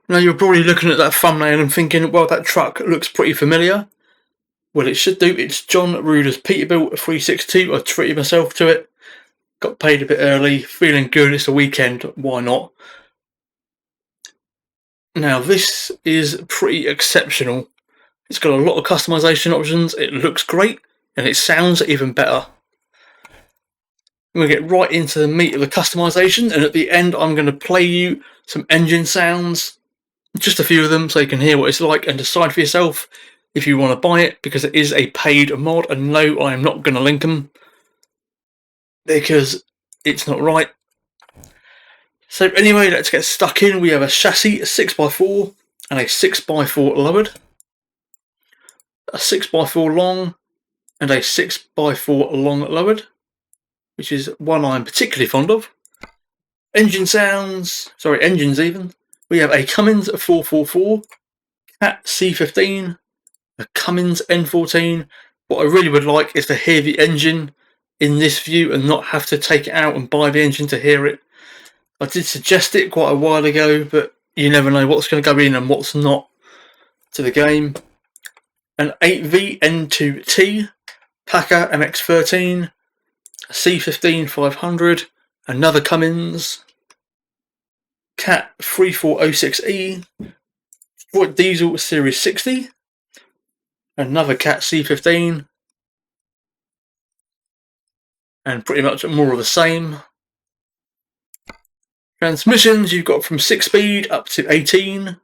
Now you're probably looking at that thumbnail and thinking, well, that truck looks pretty familiar. Well, it should do. It's John Ruder's Peterbilt 362. I treated myself to it. Got paid a bit early, feeling good. It's a weekend, why not? Now this is pretty exceptional. It's got a lot of customization options. It looks great and it sounds even better. I'm going to get right into the meat of the customization, and at the end I'm going to play you some engine sounds, just a few of them, so you can hear what it's like and decide for yourself if you want to buy it, because it is a paid mod, and no, I am not going to link them because it's not right. So anyway, let's get stuck in. We have a chassis, a 6x4 and a 6x4 lowered, a 6x4 long and a 6x4 long lowered, which is one I'm particularly fond of. Engines even. We have a Cummins 444, Cat C15, a Cummins N14. What I really would like is to hear the engine in this view and not have to take it out and buy the engine to hear it. I did suggest it quite a while ago, but you never know what's going to go in and what's not to the game. An 8V N2T, Packer MX13, a C15 500, another Cummins, Cat 3406E, Detroit Diesel Series 60, another Cat C15, and pretty much more of the same. Transmissions you've got from 6-speed up to 18.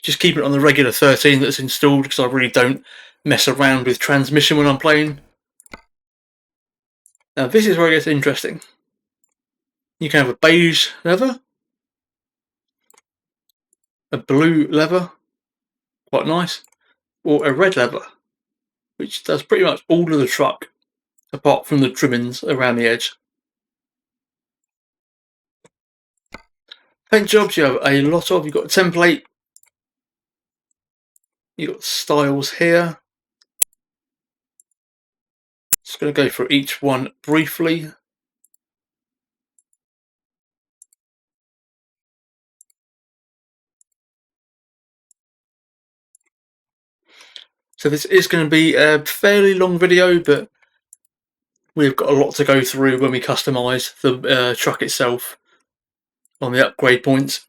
Just keep it on the regular 13 that's installed, because I really don't mess around with transmission when I'm playing. Now this is where it gets interesting. You can have a beige leather, a blue leather, quite nice, or a red leather, which does pretty much all of the truck apart from the trimmings around the edge. Paint jobs you have a lot of. You've got template, you've got styles here. Just going to go through each one briefly. So this is going to be a fairly long video, but we've got a lot to go through when we customise the truck itself on the upgrade points.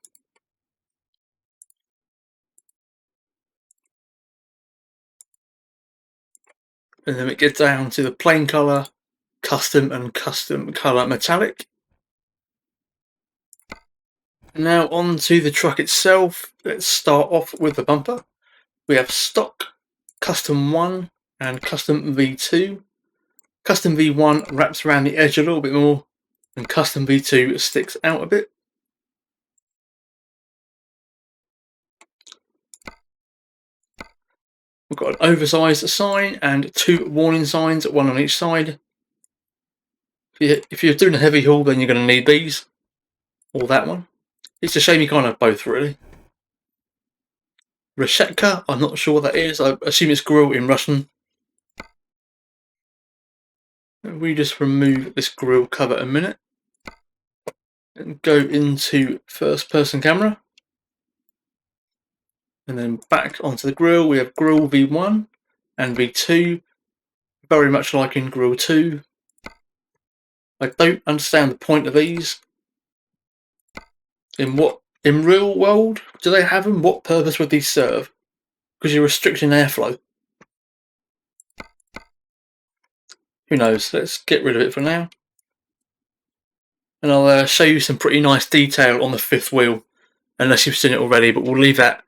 And then it gets down to the plain colour, custom and custom colour metallic. Now on to the truck itself. Let's start off with the bumper. We have stock, custom 1 and custom V2. Custom V1 wraps around the edge a little bit more, and custom V2 sticks out a bit. We've got an oversized sign and 2 warning signs, one on each side. If you're doing a heavy haul, then you're going to need these, or that one. It's a shame you can't have both, really. Reshetka, I'm not sure what that is. I assume it's grill in Russian. We just remove this grill cover a minute and go into first person camera. And then back onto the grill, we have grill V1 and V2, very much like in grill 2. I don't understand the point of these. In real world, do they have them? What purpose would these serve? Because you're restricting airflow. Who knows? Let's get rid of it for now. And I'll show you some pretty nice detail on the 5th wheel, unless you've seen it already, but we'll leave that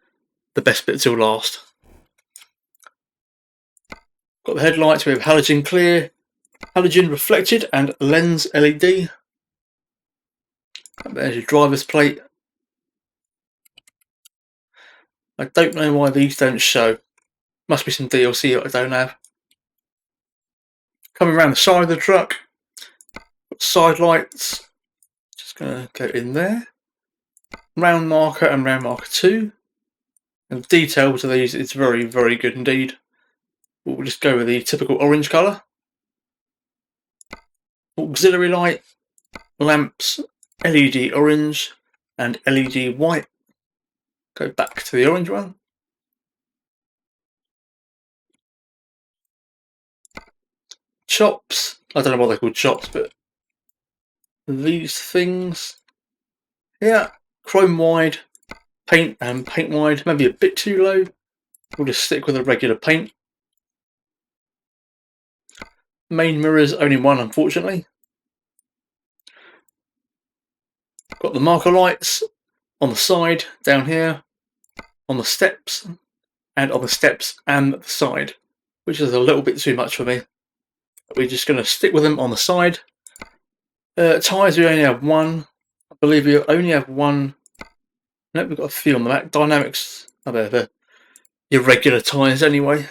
the best bit till last. Got the headlights, we have halogen clear, halogen reflected and lens LED. And there's your driver's plate. I don't know why these don't show. Must be some DLC that I don't have. Coming around the side of the truck, got side lights. Just going to go in there. Round marker and round marker 2. And the detail to these is very, very good indeed. We'll just go with the typical orange colour. Auxiliary light, lamps, LED orange and LED white. Go back to the orange one. Chops. I don't know what they're called, chops, but these things. Yeah, chrome wide, paint and paint wide. Maybe a bit too low. We'll just stick with a regular paint. Main mirrors, only one, unfortunately. Got the marker lights on the side, down here, on the steps, and on the steps and the side, which is a little bit too much for me. We're just going to stick with them on the side. Tyres, we only have one. I believe we only have one. No, we've got a few on the back. Dynamics, they're irregular tyres anyway.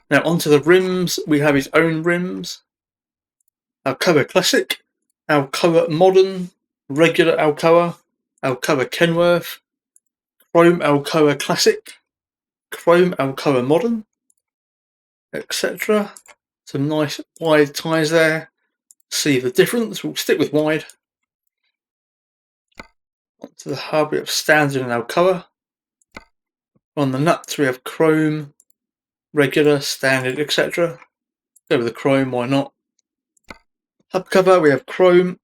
Now onto the rims, we have his own rims. Alcoa Classic, Alcoa Modern, regular Alcoa, Alcoa Kenworth, Chrome Alcoa Classic, Chrome Alcoa Modern, etc. Some nice wide tyres there. See the difference, we'll stick with wide. Onto the hub, we have standard and Alcoa. On the nuts, we have chrome, regular, standard, etc. Go with the chrome, why not? Hub cover, we have chrome,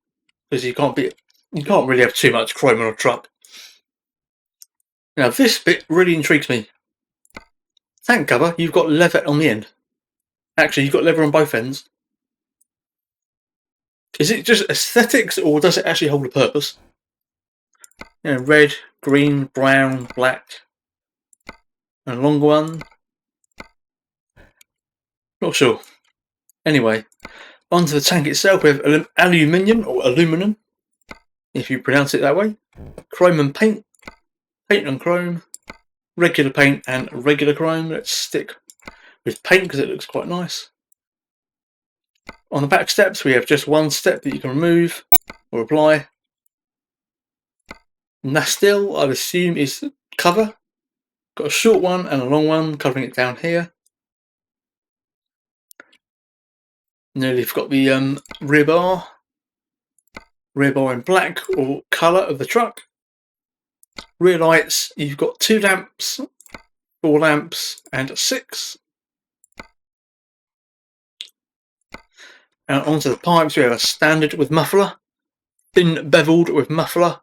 because you can't really have too much chrome on a truck. Now this bit really intrigues me. Tank cover, you've got leather on the end. Actually, you've got leather on both ends. Is it just aesthetics, or does it actually hold a purpose? You know, red, green, brown, black, and a longer one. Not sure. Anyway, onto the tank itself, we have aluminium, or aluminum, if you pronounce it that way. Chrome and paint, paint and chrome, regular paint and regular chrome. Let's stick with paint because it looks quite nice. On the back steps, we have just one step that you can remove or apply. Nastil, I'd assume, is cover. Got a short one and a long one covering it down here. Nearly forgot the rear bar in black or colour of the truck. Rear lights, you've got 2 lamps, 4 lamps, and 6. And onto the pipes, we have a standard with muffler, thin beveled with muffler,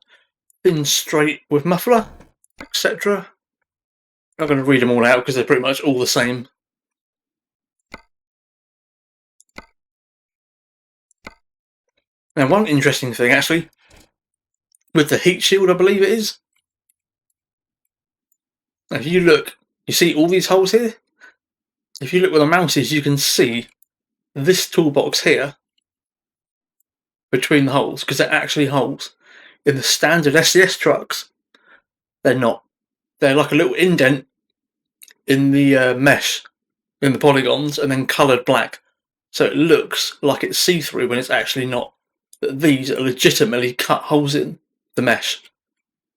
thin straight with muffler, etc. I'm not going to read them all out because they're pretty much all the same. Now, one interesting thing actually, with the heat shield, I believe it is. Now, if you look, you see all these holes here? If you look where the mouse is, you can see this toolbox here between the holes, because they're actually holes. In the standard SCS trucks, they're not. They're like a little indent in the mesh, in the polygons, and then coloured black. So it looks like it's see-through when it's actually not. But these are legitimately cut holes in the mesh,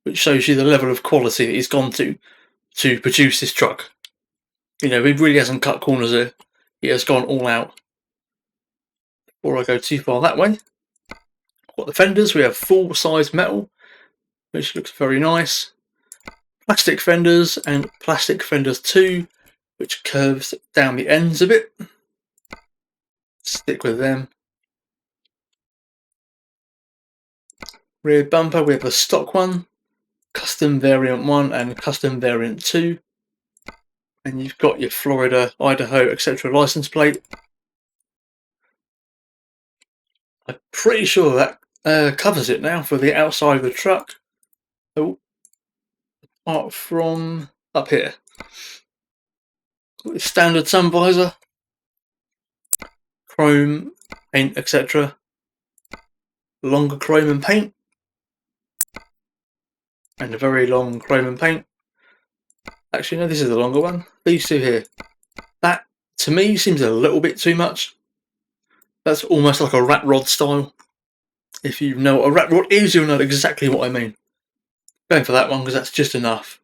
which shows you the level of quality that he's gone to produce this truck. You know, he really hasn't cut corners here. He has gone all out. Before I go too far that way, got the fenders. We have full-size metal, which looks very nice. Plastic fenders and plastic fenders 2, which curves down the ends a bit. Stick with them. Rear bumper, we have the stock one, custom variant 1 and custom variant 2. And you've got your Florida, Idaho, etc. license plate. I'm pretty sure that covers it now for the outside of the truck. Oh, apart from up here. Standard sun visor, chrome, paint, etc. Longer chrome and paint. And a very long chrome and paint. Actually, no, this is the longer one. These two here. That, to me, seems a little bit too much. That's almost like a rat rod style. If you know what a rat rod is, you'll know exactly what I mean. Going for that one because that's just enough.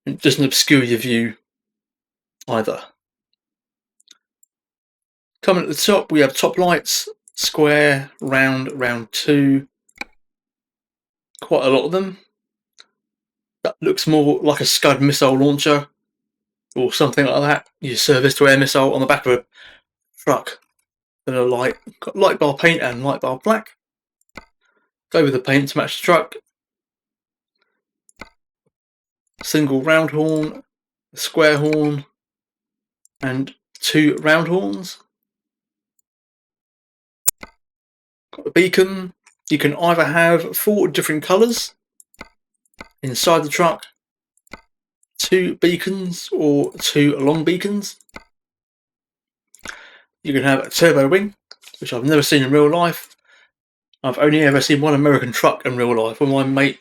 It doesn't obscure your view either. Coming at the top, we have top lights, square, round, round 2. Quite a lot of them. looks more like a Scud missile launcher or something like that. Your surface to air missile on the back of a truck. Then got light bar paint and light bar black. Go with the paint to match the truck. Single round horn, square horn, and 2 round horns. Got the beacon. You can either have 4 different colours inside the truck, 2 beacons or 2 long beacons. You can have a turbo wing, which I've never seen in real life. I've only ever seen one American truck in real life. When my mate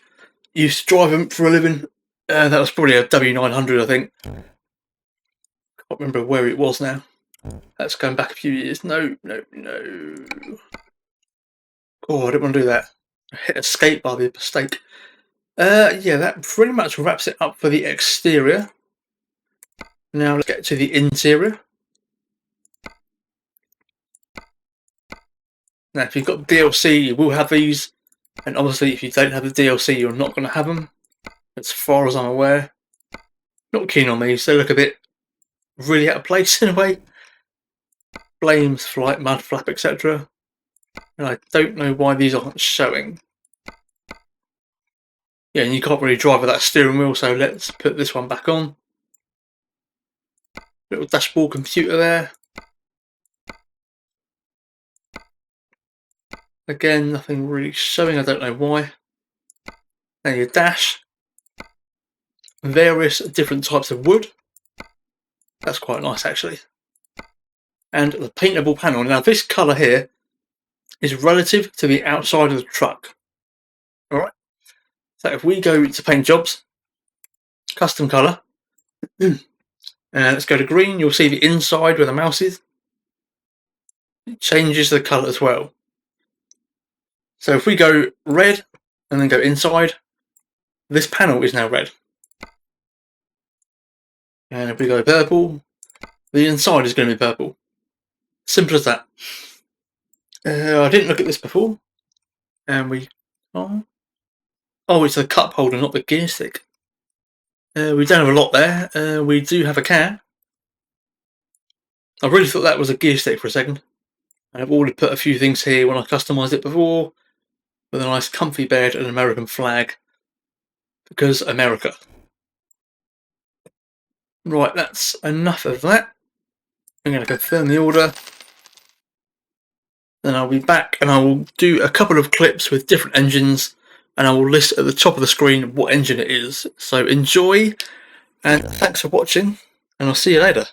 used to drive them for a living, that was probably a W900, I think. Can't remember where it was now. That's going back a few years. No. Oh, I didn't want to do that. I hit escape by the mistake. Yeah, that pretty much wraps it up for the exterior. Now let's get to the interior. Now, if you've got DLC, you will have these. And obviously, if you don't have the DLC, you're not going to have them. As far as I'm aware. Not keen on these. They look a bit really out of place in a way. Flames, flight, mud flap, etc. And I don't know why these aren't showing. Yeah, and you can't really drive with that steering wheel, so let's put this one back on. Little dashboard computer there. Again, nothing really showing, I don't know why. Then your dash. Various different types of wood. That's quite nice actually. And the paintable panel. Now this colour here is relative to the outside of the truck. Alright. So if we go to paint jobs, custom colour, and let's go to green, you'll see the inside where the mouse is. It changes the colour as well. So if we go red and then go inside, this panel is now red. And if we go purple, the inside is going to be purple. Simple as that. I didn't look at this before. And we... Oh, it's the cup holder, not the gear stick. We don't have a lot there. We do have a can. I really thought that was a gear stick for a second. I've already put a few things here when I customised it before. With a nice comfy bed and an American flag. Because America. Right, that's enough of that. I'm going to confirm the order. Then I'll be back and I will do a couple of clips with different engines. And I will list at the top of the screen what engine it is. So enjoy. And thanks for watching. And I'll see you later.